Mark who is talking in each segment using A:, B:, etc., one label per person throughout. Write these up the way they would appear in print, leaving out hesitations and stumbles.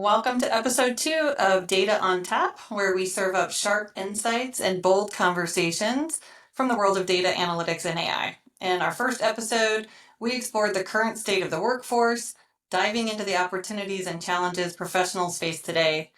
A: Welcome to episode 2 of Data on Tap, where we serve up sharp insights and bold conversations from the world of data analytics and AI. In our first episode, we explored the current state of the workforce, diving into the opportunities and challenges professionals face today.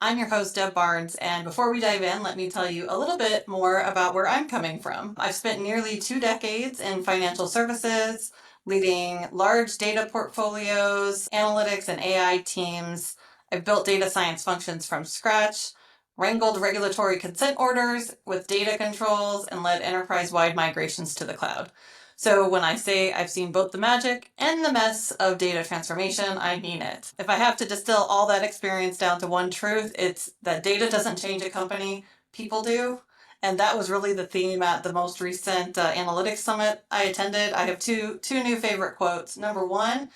A: I'm your host, Deb Barnes, and before we dive in, let me tell you a little bit more about where I'm coming from. I've spent nearly 2 decades in financial services, leading large data portfolios, analytics, and AI teams. I've built data science functions from scratch, wrangled regulatory consent orders with data controls, and led enterprise-wide migrations to the cloud. So when I say I've seen both the magic and the mess of data transformation, I mean it. If I have to distill all that experience down to one truth, it's that data doesn't change a company, people do. And that was really the theme at the most recent analytics summit I attended. I have two new favorite quotes. Number one,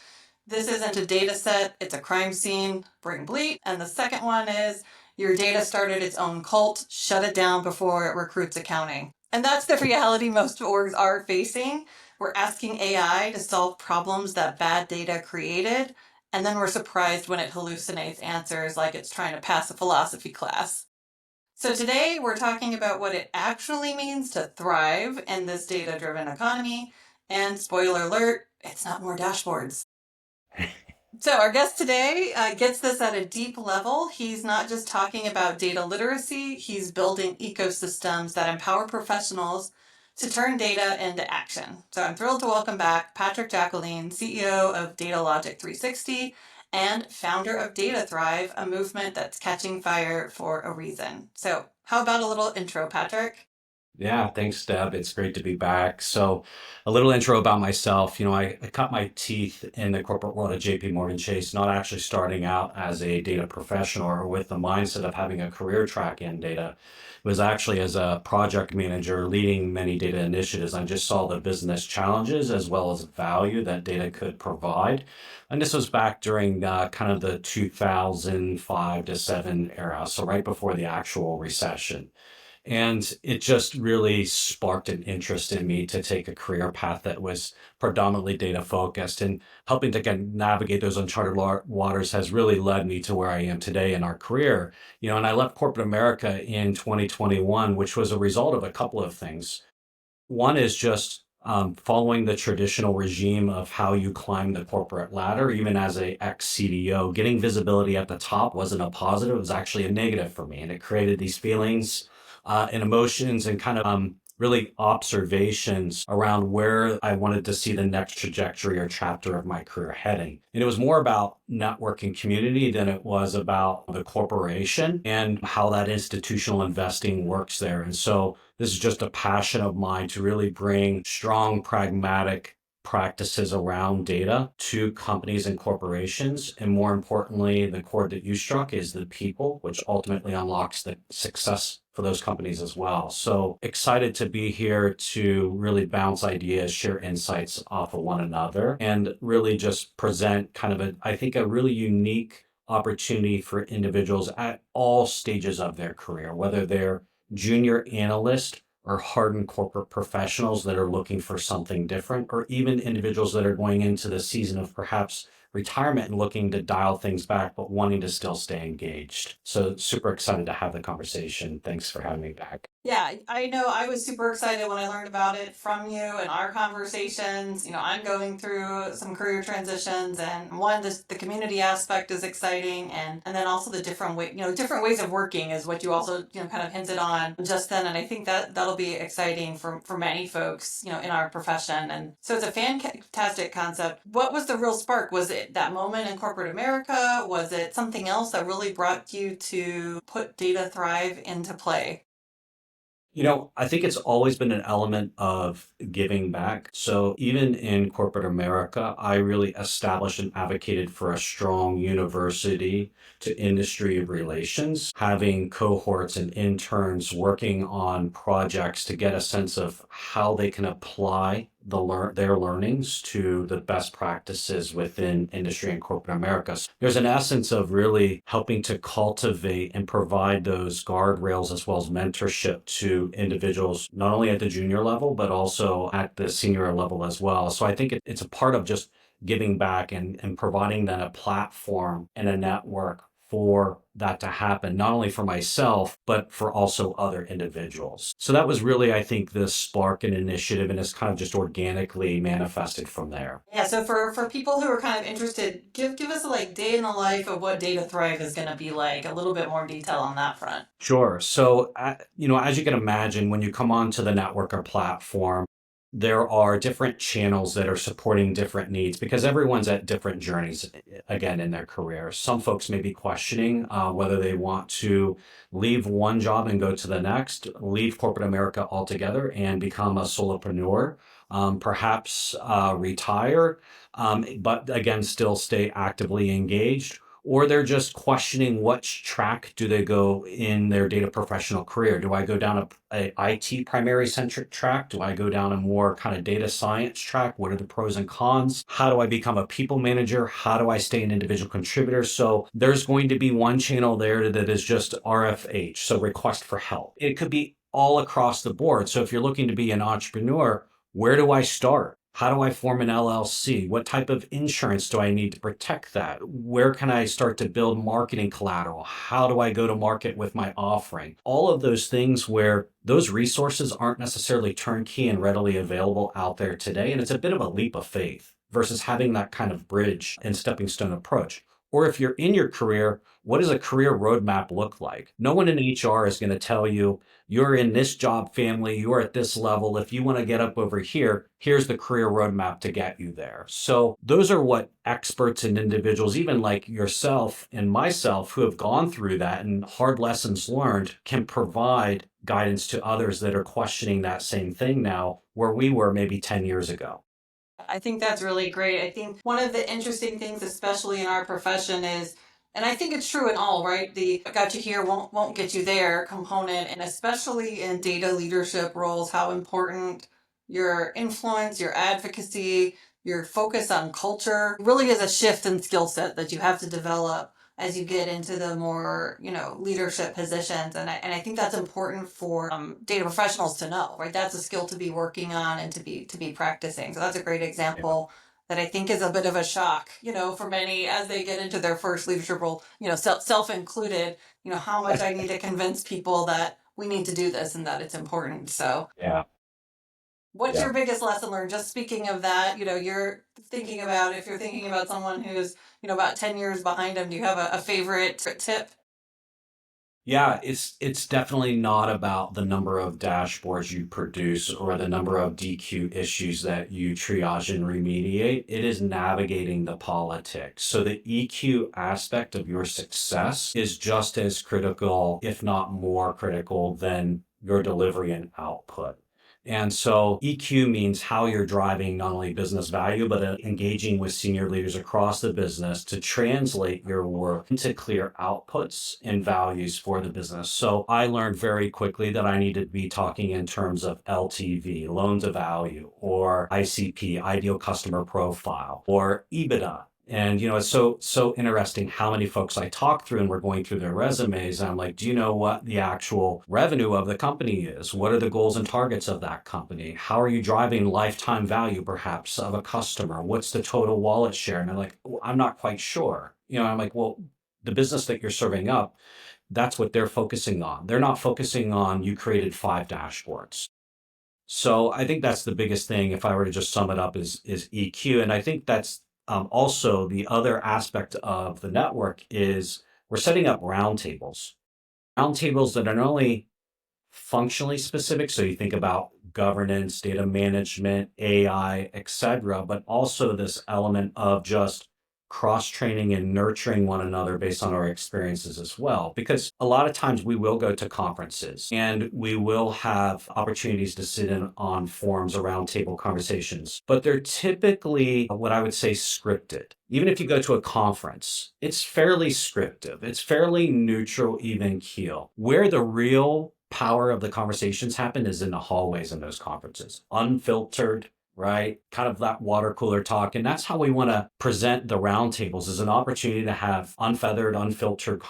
A: this isn't a data set, it's a crime scene, bring bleep. And the second one is, your data started its own cult, shut it down before it recruits accounting. And that's the reality most orgs are facing. We're asking AI to solve problems that bad data created, and then we're surprised when it hallucinates answers like it's trying to pass a philosophy class. So today we're talking about what it actually means to thrive in this data-driven economy. And spoiler alert, it's not more dashboards. So our guest today gets this at a deep level. He's not just talking about data literacy, he's building ecosystems that empower professionals to turn data into action. So I'm thrilled to welcome back Patrick Jacolenne, CEO of Data Logic 360 and founder of Data Thrive, a movement that's catching fire for a reason. So how about a little intro, Patrick?
B: Yeah, thanks, Deb. It's great to be back. So, a little intro about myself. I cut my teeth in the corporate world at JP Morgan Chase, not actually starting out as a data professional or with the mindset of having a career track in data. It was actually as a project manager leading many data initiatives. I just saw the business challenges as well as value that data could provide. And this was back during kind of the 2005 to 7 era, so right before the actual recession. And it just really sparked an interest in me to take a career path that was predominantly data focused. And helping to kind of navigate those uncharted waters has really led me to where I am today in our career. And I left corporate America in 2021, which was a result of a couple of things. One is just following the traditional regime of how you climb the corporate ladder, even as a ex-CDO. Getting visibility at the top wasn't a positive, it was actually a negative for me. And it created these feelings and emotions and kind of really observations around where I wanted to see the next trajectory or chapter of my career heading. And it was more about networking community than it was about the corporation and how that institutional investing works there. And so this is just a passion of mine to really bring strong, pragmatic practices around data to companies and corporations. And more importantly, the chord that you struck is the people, which ultimately unlocks the success for those companies as well. So excited to be here to really bounce ideas, share insights off of one another, and really just present kind of I think a really unique opportunity for individuals at all stages of their career, whether they're junior analyst or hardened corporate professionals that are looking for something different, or even individuals that are going into the season of perhaps retirement and looking to dial things back, but wanting to still stay engaged. So super excited to have the conversation. Thanks for having me back.
A: Yeah, I know I was super excited when I learned about it from you and our conversations. I'm going through some career transitions, and one, the community aspect is exciting, and then also the different ways of working is what you also kind of hinted on just then, and I think that'll be exciting for many folks in our profession. And so it's a fantastic concept. What was the real spark? Was it that moment in corporate America? Was it something else that really brought you to put Data Thrive into play?
B: I think it's always been an element of giving back. So even in corporate America, I really established and advocated for a strong university to industry relations, having cohorts and interns working on projects to get a sense of how they can apply their learnings to the best practices within industry and corporate America. So there's an essence of really helping to cultivate and provide those guardrails as well as mentorship to individuals, not only at the junior level, but also at the senior level as well. So I think it's a part of just giving back and providing then a platform and a network for that to happen, not only for myself, but for also other individuals. So that was really, I think, this spark and initiative, and it's kind of just organically manifested from there.
A: Yeah, so for people who are kind of interested, give us a like day in the life of what Data Thrive is going to be like, a little bit more detail on that front.
B: Sure. So, as you can imagine, when you come onto the network or platform, there are different channels that are supporting different needs because everyone's at different journeys, again, in their career. Some folks may be questioning whether they want to leave one job and go to the next, leave corporate America altogether and become a solopreneur, perhaps retire, but again, still stay actively engaged, or they're just questioning which track do they go in their data professional career. Do I go down a IT primary centric track? Do I go down a more kind of data science track? What are the pros and cons? How do I become a people manager? How do I stay an individual contributor? So there's going to be one channel there that is just RFH, so request for help. It could be all across the board. So if you're looking to be an entrepreneur, where do I start? How do I form an LLC? What type of insurance do I need to protect that? Where can I start to build marketing collateral? How do I go to market with my offering? All of those things where those resources aren't necessarily turnkey and readily available out there today. And it's a bit of a leap of faith versus having that kind of bridge and stepping stone approach. Or if you're in your career, what does a career roadmap look like? No one in HR is going to tell you, you're in this job family, you're at this level. If you want to get up over here, here's the career roadmap to get you there. So those are what experts and individuals, even like yourself and myself, who have gone through that and hard lessons learned, can provide guidance to others that are questioning that same thing now, where we were maybe 10 years ago.
A: I think that's really great. I think one of the interesting things, especially in our profession, is, and I think it's true in all, right? The got you here won't get you there component, and especially in data leadership roles, how important your influence, your advocacy, your focus on culture really is a shift in skill set that you have to develop as you get into the more leadership positions, and I think that's important for data professionals to know, right? That's a skill to be working on and to be practicing. So that's a great
B: Yeah.
A: example that I think is a bit of a shock, for many as they get into their first leadership role, self included. How much I need to convince people that we need to do this and that it's important. So
B: Yeah.
A: what's
B: Yeah.
A: your biggest lesson learned? Just speaking of that, you're thinking about, if you're thinking about someone who's, about 10 years behind them, do you have a favorite tip?
B: Yeah, it's definitely not about the number of dashboards you produce or the number of DQ issues that you triage and remediate. It is navigating the politics. So the EQ aspect of your success is just as critical, if not more critical, than your delivery and output. And so EQ means how you're driving not only business value, but engaging with senior leaders across the business to translate your work into clear outputs and values for the business. So I learned very quickly that I needed to be talking in terms of LTV, loan to value, or ICP, ideal customer profile, or EBITDA. And it's so interesting how many folks I talk through, and we're going through their resumes. And I'm like, do you know what the actual revenue of the company is? What are the goals and targets of that company? How are you driving lifetime value, perhaps, of a customer? What's the total wallet share? And they're like, "Oh, I'm not quite sure." I'm like, well, the business that you're serving up, that's what they're focusing on. They're not focusing on you created 5 dashboards. So I think that's the biggest thing. If I were to just sum it up, is EQ, and I think that's also the other aspect of the network is we're setting up roundtables that are not only functionally specific. So you think about governance, data management, AI, etc., but also this element of just cross training and nurturing one another based on our experiences as well. Because a lot of times we will go to conferences and we will have opportunities to sit in on forums around table conversations, but they're typically what I would say scripted. Even if you go to a conference, it's fairly scripted. It's fairly neutral, even keel. Where the real power of the conversations happen is in the hallways in those conferences, unfiltered, right? Kind of that water cooler talk. And that's how we want to present the roundtables, as an opportunity to have unfeathered, unfiltered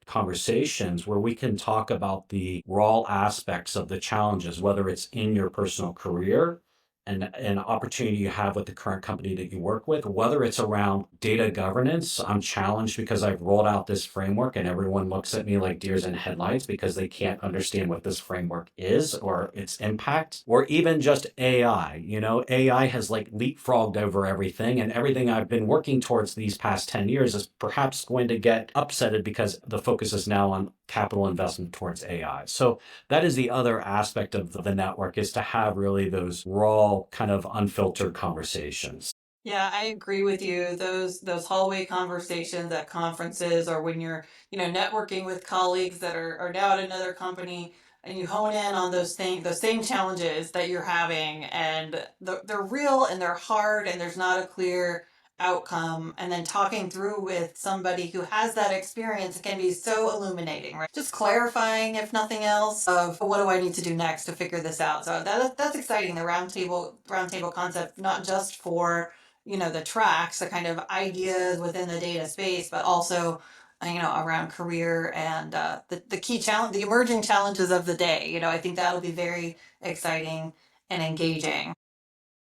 B: conversations where we can talk about the raw aspects of the challenges, whether it's in your personal career, an opportunity you have with the current company that you work with, whether it's around data governance. I'm challenged because I've rolled out this framework and everyone looks at me like deers in headlights because they can't understand what this framework is or its impact, or even just AI. AI has like leapfrogged over everything, and everything I've been working towards these past 10 years is perhaps going to get upsetted because the focus is now on capital investment towards AI. So that is the other aspect of the network, is to have really those raw, kind of unfiltered conversations.
A: Yeah, I agree with you. Those hallway conversations at conferences, or when you're, networking with colleagues that are now at another company, and you hone in on those same challenges that you're having, and they're real and they're hard, and there's not a clear outcome. And then talking through with somebody who has that experience can be so illuminating, right? Just clarifying, if nothing else, of what do I need to do next to figure this out. So that's exciting. The roundtable concept, not just for the tracks, the kind of ideas within the data space, but also around career and the key challenge, the emerging challenges of the day. I think that'll be very exciting and engaging.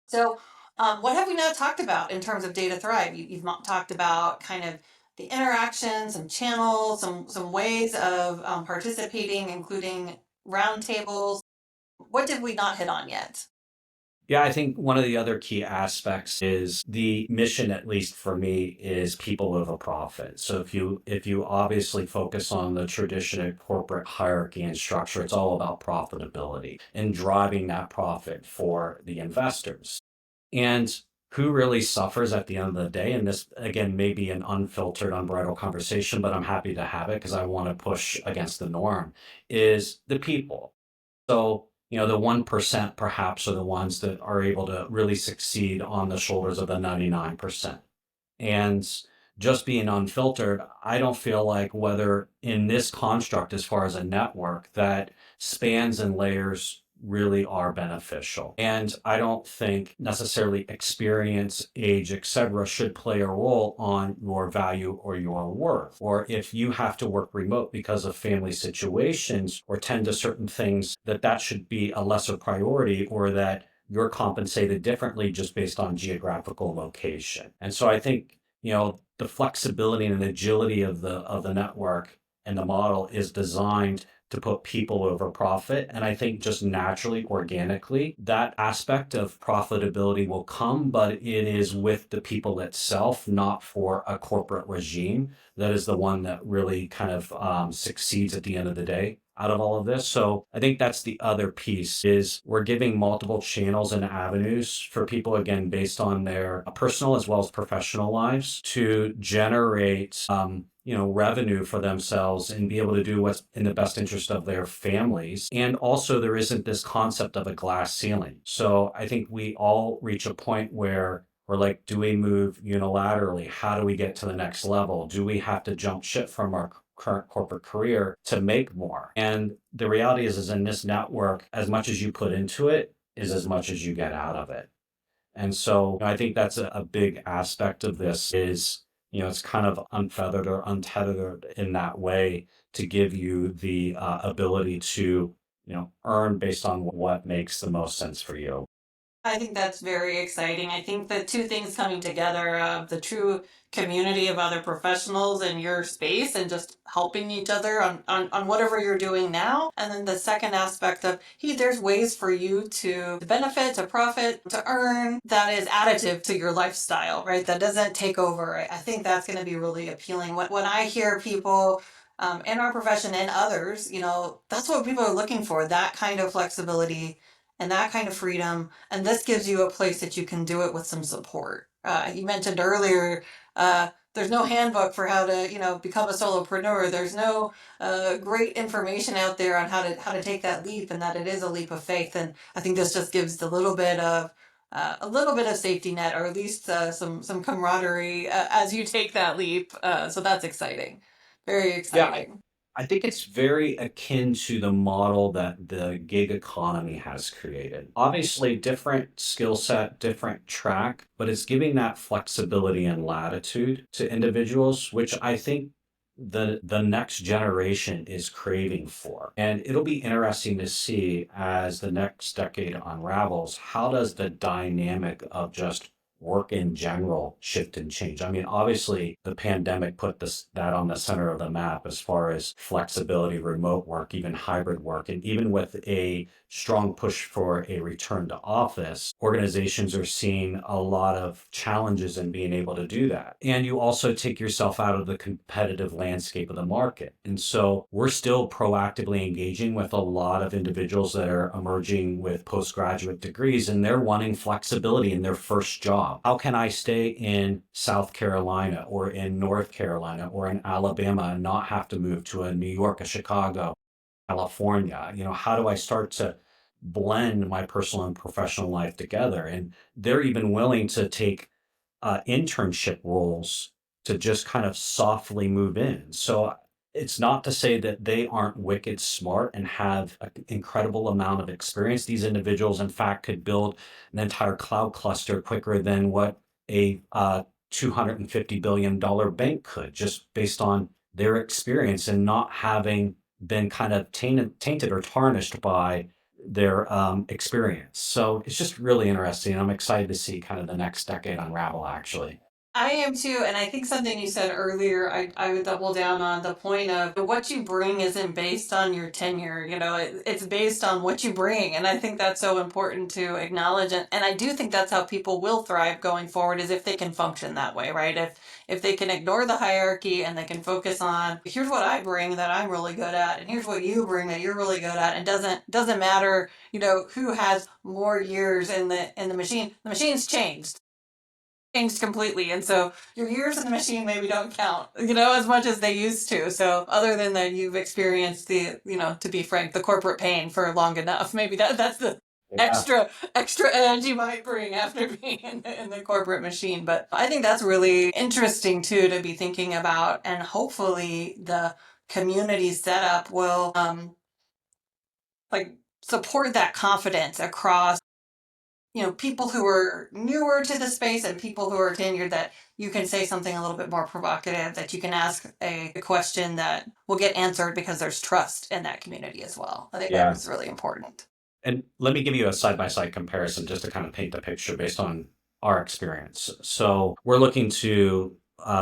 A: So what have we now talked about in terms of Data Thrive? You've talked about kind of the interactions, some channels, some ways of participating, including roundtables. What did we not hit on yet?
B: Yeah, I think one of the other key aspects is the mission, at least for me, is people over profit. So if you obviously focus on the traditional corporate hierarchy and structure, it's all about profitability and driving that profit for the investors. And who really suffers at the end of the day, and this again may be an unfiltered, unbridled conversation, but I'm happy to have it because I want to push against the norm, is the people. So, the 1% perhaps are the ones that are able to really succeed on the shoulders of the 99%. And just being unfiltered, I don't feel like, whether in this construct as far as a network, that spans and layers really are beneficial. And I don't think necessarily experience, age, etc., should play a role on your value or your worth. Or if you have to work remote because of family situations or tend to certain things, that should be a lesser priority, or that you're compensated differently just based on geographical location. And so I think, the flexibility and agility of the network and the model is designed to put people over profit. And I think just naturally, organically, that aspect of profitability will come, but it is with the people itself, not for a corporate regime. That is the one that really kind of succeeds at the end of the day out of all of this. So I think that's the other piece, is we're giving multiple channels and avenues for people, again, based on their personal as well as professional lives, to generate revenue for themselves and be able to do what's in the best interest of their families. And also, there isn't this concept of a glass ceiling. So I think we all reach a point where we're like, do we move unilaterally? How do we get to the next level? Do we have to jump ship from our current corporate career to make more? And the reality is in this network, as much as you put into it is as much as you get out of it. And so I think that's a big aspect of this, is, it's kind of unfeathered or untethered in that way, to give you the ability to, earn based on what makes the most sense for you.
A: I think that's very exciting. I think the two things coming together of the true community of other professionals in your space and just helping each other on whatever you're doing now. And then the second aspect of, hey, there's ways for you to benefit, to profit, to earn, that is additive to your lifestyle, right? That doesn't take over. I think that's going to be really appealing. When I hear people in our profession and others, that's what people are looking for, that kind of flexibility and that kind of freedom. And this gives you a place that you can do it with some support. You mentioned earlier, there's no handbook for how to, become a solopreneur. There's no great information out there on how to take that leap, and that it is a leap of faith. And I think this just gives a little bit of safety net, or at least some camaraderie as you take that leap. So that's exciting, very
B: Yeah, I,
A: exciting.
B: I think it's very akin to the model that the gig economy has created. Obviously, different skill set, different track, but it's giving that flexibility and latitude to individuals, which I think the next generation is craving for. And it'll be interesting to see as the next decade unravels, how does the dynamic of just work in general shift and change? I mean, obviously the pandemic put that on the center of the map as far as flexibility, remote work, even hybrid work, and even with a strong push for a return to office, organizations are seeing a lot of challenges in being able to do that. And you also take yourself out of the competitive landscape of the market. And so we're still proactively engaging with a lot of individuals that are emerging with postgraduate degrees, and they're wanting flexibility in their first job. How can I stay in South Carolina or in North Carolina or in Alabama and not have to move to a New York, a Chicago, California? How do I start to blend my personal and professional life together? And they're even willing to take internship roles to just kind of softly move in. So it's not to say that they aren't wicked smart and have an incredible amount of experience. These individuals, in fact, could build an entire cloud cluster quicker than what a $250 billion bank could, just based on their experience and not having been kind of tainted or tarnished by their experience. So it's just really interesting. I'm excited to see kind of the next decade unravel, actually.
A: I am too, and I think something you said earlier, I would double down on the point of what you bring isn't based on your tenure, it's based on what you bring. And I think that's so important to acknowledge. And I do think that's how people will thrive going forward is if they can function that way, right? If they can ignore the hierarchy and they can focus on here's what I bring that I'm really good at, and here's what you bring that you're really good at. It doesn't matter, who has more years in the machine. The machine's changed completely. And so your years in the machine maybe don't count, as much as they used to. So other than that, you've experienced to be frank, the corporate pain for long enough. Maybe that's the
B: Yeah.
A: extra edge you might bring after being in the corporate machine. But I think that's really interesting too to be thinking about. And hopefully the community setup will like support that confidence across people who are newer to the space and people who are tenured, that you can say something a little bit more provocative, that you can ask a question that will get answered because there's trust in that community as well. I think that
B: Yeah.
A: is really important.
B: And let me give you a side by side comparison just to kind of paint the picture based on our experience. So we're looking to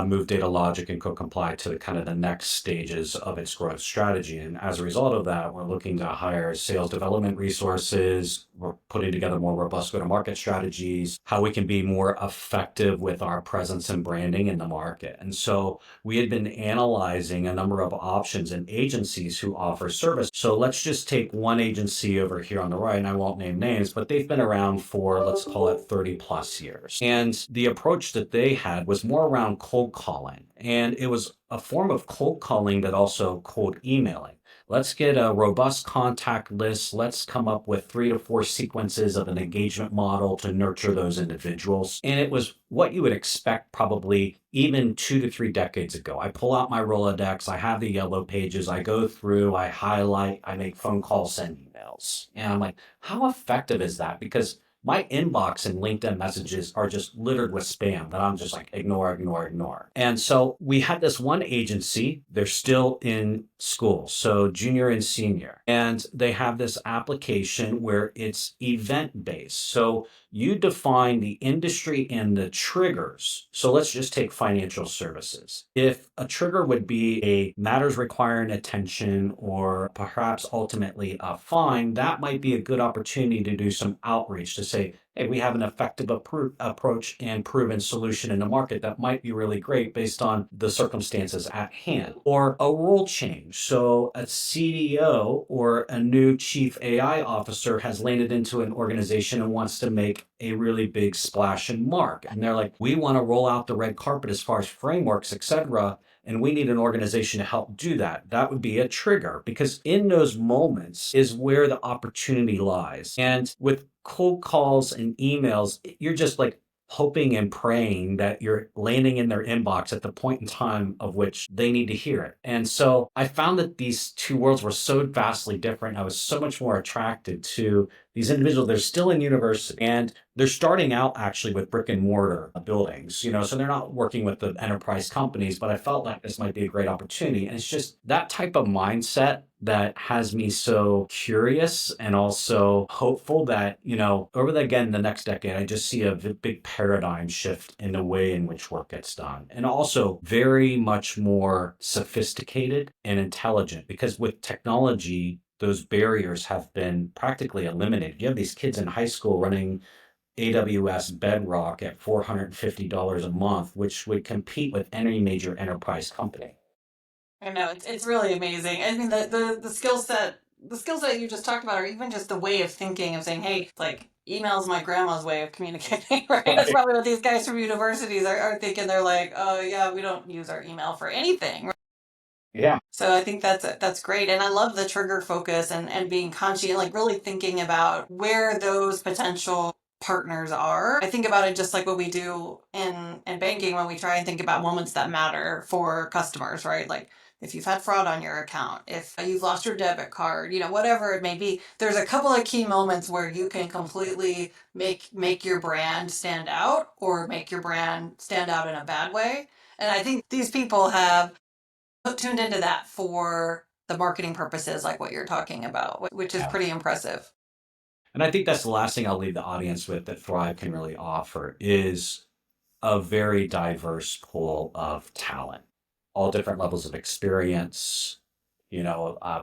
B: move Data Logic and Co-Comply to kind of the next stages of its growth strategy. And as a result of that, we're looking to hire sales development resources. We're putting together more robust go-to-market strategies, how we can be more effective with our presence and branding in the market. And so we had been analyzing a number of options and agencies who offer service. So let's just take one agency over here on the right, and I won't name names, but they've been around for, let's call it 30 plus years. And the approach that they had was more around cold calling. And it was a form of cold calling that also cold emailing. Let's get a robust contact list. Let's come up with 3 to 4 sequences of an engagement model to nurture those individuals. And it was what you would expect probably even 2 to 3 decades ago. I pull out my Rolodex, I have the yellow pages, I go through, I highlight, I make phone calls, send emails. And I'm like, how effective is that? Because my inbox and LinkedIn messages are just littered with spam that I'm just like, ignore, ignore, ignore. And so we had this one agency, they're still in school, so junior and senior. And they have this application where it's event based. So you define the industry and the triggers. So let's just take financial services. If a trigger would be a matters requiring attention or perhaps ultimately a fine, that might be a good opportunity to do some outreach to say, hey, we have an effective approach and proven solution in the market that might be really great based on the circumstances at hand. Or a role change. So a CDO or a new chief AI officer has landed into an organization and wants to make a really big splash and mark. And they're like, we want to roll out the red carpet as far as frameworks, etc. And we need an organization to help do that. That would be a trigger because in those moments is where the opportunity lies. And with cold calls and emails, you're just like hoping and praying that you're landing in their inbox at the point in time of which they need to hear it. And so I found that these two worlds were so vastly different. I was so much more attracted to these individuals, they're still in university and they're starting out actually with brick and mortar buildings, so they're not working with the enterprise companies, but I felt like this might be a great opportunity. And it's just that type of mindset that has me so curious and also hopeful that, over again, the next decade, I just see a big paradigm shift in the way in which work gets done. And also very much more sophisticated and intelligent because with technology, those barriers have been practically eliminated. You have these kids in high school running AWS Bedrock at $450 a month, which would compete with any major enterprise company.
A: I know it's really amazing. I mean, the skill set you just talked about, or even just the way of thinking of saying, "Hey, like email's my grandma's way of communicating," right? That's
B: Right.
A: probably what these guys from universities are thinking. They're like, "Oh yeah, we don't use our email for anything."
B: Yeah.
A: So I think that's great, and I love the trigger focus and being conscious, and like really thinking about where those potential partners are. I think about it just like what we do in banking when we try and think about moments that matter for customers, right? Like if you've had fraud on your account, if you've lost your debit card, whatever it may be, there's a couple of key moments where you can completely make your brand stand out or make your brand stand out in a bad way. And I think these people have tuned into that for the marketing purposes, like what you're talking about, which is
B: Yeah.
A: pretty impressive.
B: And I think that's the last thing I'll leave the audience with that Thrive can really offer is a very diverse pool of talent, all different levels of experience,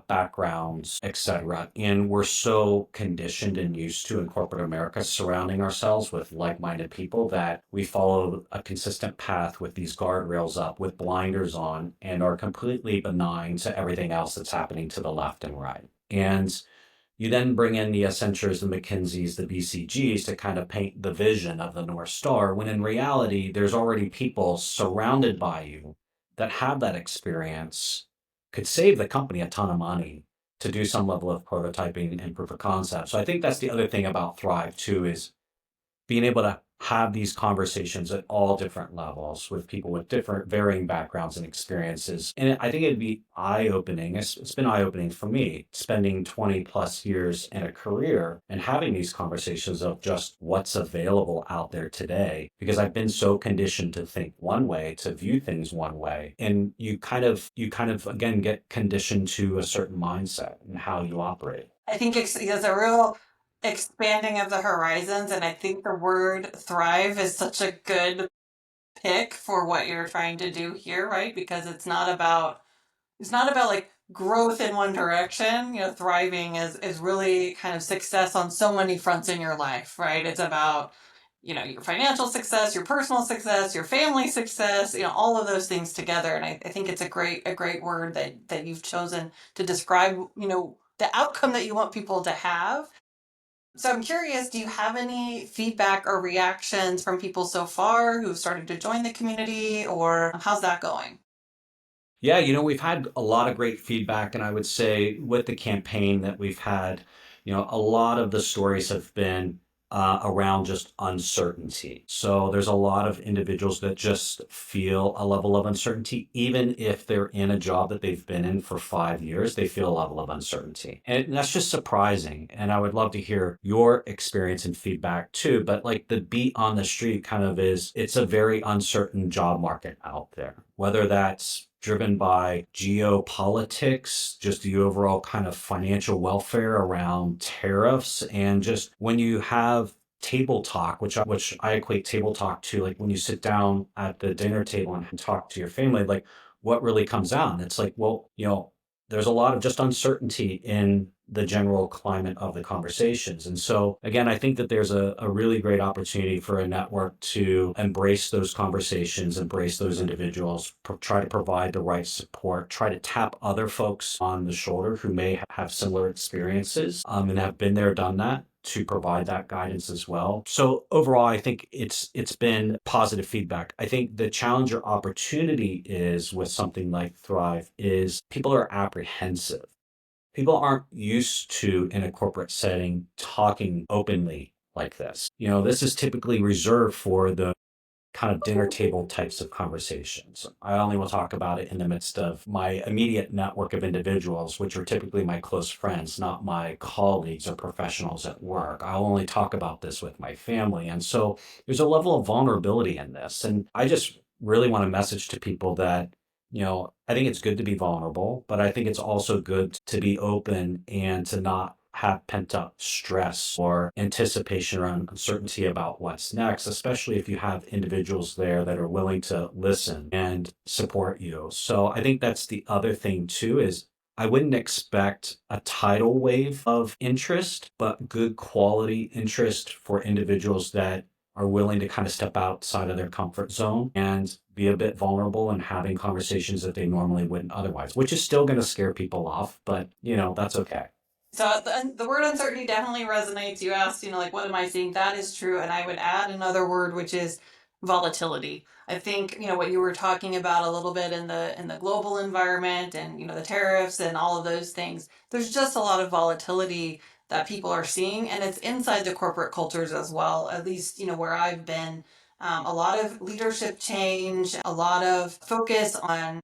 B: backgrounds, etc. And we're so conditioned and used to in corporate America surrounding ourselves with like-minded people that we follow a consistent path with these guardrails up, with blinders on, and are completely benign to everything else that's happening to the left and right. And you then bring in the Accentures, the McKinseys, the BCGs to kind of paint the vision of the North Star, when in reality, there's already people surrounded by you that have that experience, could save the company a ton of money to do some level of prototyping and proof of concept. So I think that's the other thing about Thrive too, is being able to have these conversations at all different levels with people with different varying backgrounds and experiences. And I think it'd be eye-opening. It's been eye-opening for me spending 20 plus years in a career and having these conversations of just what's available out there today, because I've been so conditioned to think one way, to view things one way. And you kind of again get conditioned to a certain mindset and how you operate.
A: I think there's a real expanding of the horizons, and I think the word thrive is such a good pick for what you're trying to do here, right? Because it's not about like growth in one direction. Thriving is really kind of success on so many fronts in your life, right? It's about your financial success, your personal success, your family success, all of those things together. And I think it's a great word that you've chosen to describe the outcome that you want people to have. So I'm curious, do you have any feedback or reactions from people so far who've started to join the community, or how's that going?
B: Yeah, we've had a lot of great feedback, and I would say with the campaign that we've had, a lot of the stories have been around just uncertainty. So there's a lot of individuals that just feel a level of uncertainty, even if they're in a job that they've been in for 5 years, they feel a level of uncertainty. And that's just surprising. And I would love to hear your experience and feedback too. But like the beat on the street kind of is, it's a very uncertain job market out there, whether that's driven by geopolitics, just the overall kind of financial welfare around tariffs, and just when you have table talk, which I equate table talk to like when you sit down at the dinner table and talk to your family, like what really comes out. And it's like, well, there's a lot of just uncertainty in the general climate of the conversations. And so, again, I think that there's a really great opportunity for a network to embrace those conversations, embrace those individuals, try to provide the right support, try to tap other folks on the shoulder who may have similar experiences and have been there, done that, to provide that guidance as well. So overall, I think it's been positive feedback. I think the challenge or opportunity is with something like Thrive is people are apprehensive. People aren't used to, in a corporate setting, talking openly like this. This is typically reserved for the kind of dinner table types of conversations. I only will talk about it in the midst of my immediate network of individuals, which are typically my close friends, not my colleagues or professionals at work. I'll only talk about this with my family. And so there's a level of vulnerability in this. And I just really want to message to people that, I think it's good to be vulnerable, but I think it's also good to be open and to not have pent up stress or anticipation or uncertainty about what's next, especially if you have individuals there that are willing to listen and support you. So I think that's the other thing too is I wouldn't expect a tidal wave of interest, but good quality interest for individuals that are willing to kind of step outside of their comfort zone and be a bit vulnerable and having conversations that they normally wouldn't otherwise, which is still going to scare people off, but that's okay.
A: So the word uncertainty definitely resonates. You asked, like, what am I seeing? That is true. And I would add another word, which is volatility. I think, what you were talking about a little bit in the global environment and, the tariffs and all of those things. There's just a lot of volatility that people are seeing, and it's inside the corporate cultures as well. At least, where I've been, a lot of leadership change, a lot of focus on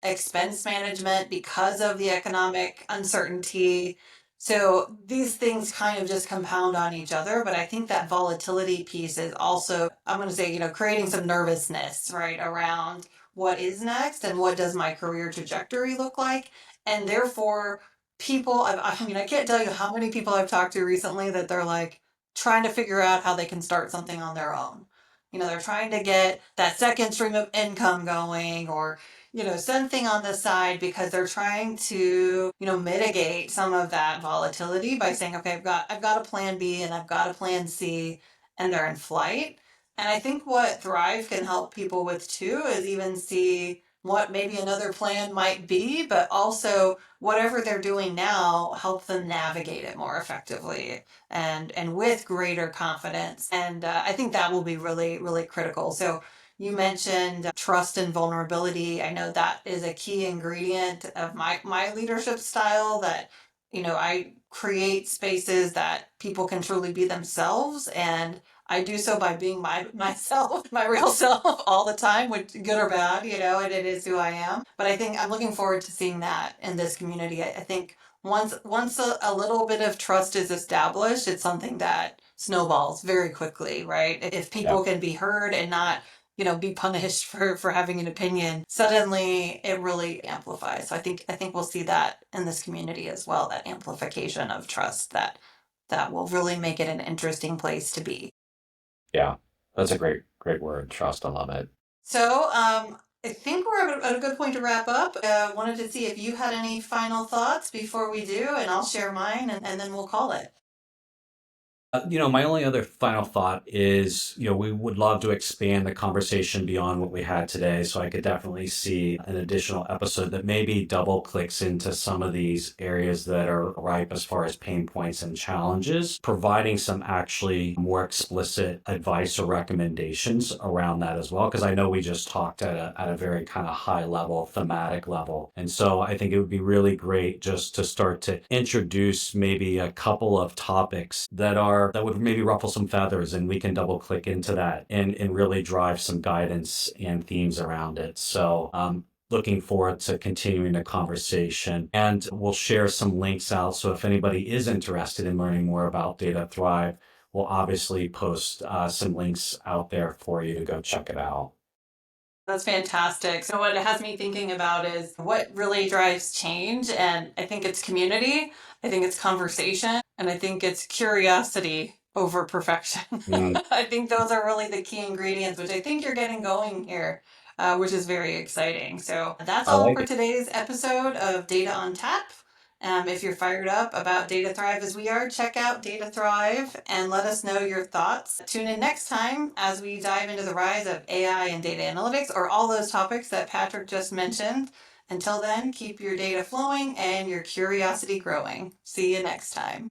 A: expense management because of the economic uncertainty. So these things kind of just compound on each other. But I think that volatility piece is also, I'm going to say, creating some nervousness, right, around what is next and what does my career trajectory look like. And therefore, people, I mean, I can't tell you how many people I've talked to recently that they're like trying to figure out how they can start something on their own. They're trying to get that second stream of income going, or something on the side, because they're trying to, mitigate some of that volatility by saying, okay, I've got a plan B and I've got a plan C, and they're in flight. And I think what Thrive can help people with too is even see what maybe another plan might be, but also whatever they're doing now, help them navigate it more effectively and with greater confidence. And I think that will be really, really critical. So you mentioned trust and vulnerability. I know that is a key ingredient of my leadership style, that I create spaces that people can truly be themselves, and I do so by being myself, my real self all the time, which good or bad, and it is who I am. But I think I'm looking forward to seeing that in this community. I think once a little bit of trust is established, it's something that snowballs very quickly, right? If
B: Yeah.
A: people can be heard and not be punished for having an opinion, suddenly it really amplifies. So I think we'll see that in this community as well, that amplification of trust that will really make it an interesting place to be.
B: Yeah. That's a great, great word. Trust. I love it.
A: So I think we're at a good point to wrap up. Wanted to see if you had any final thoughts before we do, and I'll share mine, and then we'll call it.
B: My only other final thought is, we would love to expand the conversation beyond what we had today. So I could definitely see an additional episode that maybe double clicks into some of these areas that are ripe as far as pain points and challenges, providing some actually more explicit advice or recommendations around that as well. Because I know we just talked at a very kind of high level, thematic level. And so I think it would be really great just to start to introduce maybe a couple of topics that would maybe ruffle some feathers, and we can double click into that and really drive some guidance and themes around it. So looking forward to continuing the conversation, and we'll share some links out. So if anybody is interested in learning more about Data Thrive, we'll obviously post some links out there for you to go check it out.
A: That's fantastic. So what it has me thinking about is what really drives change. And I think it's community, I think it's conversation, and I think it's curiosity over perfection.
B: Mm,
A: I think those are really the key ingredients, which I think you're getting going here, which is very exciting. So that's
B: I
A: all
B: like
A: for
B: it.
A: today's episode of Data on Tap. If you're fired up about Data Thrive as we are, check out Data Thrive and let us know your thoughts. Tune in next time as we dive into the rise of AI and data analytics, or all those topics that Patrick just mentioned. Until then, keep your data flowing and your curiosity growing. See you next time.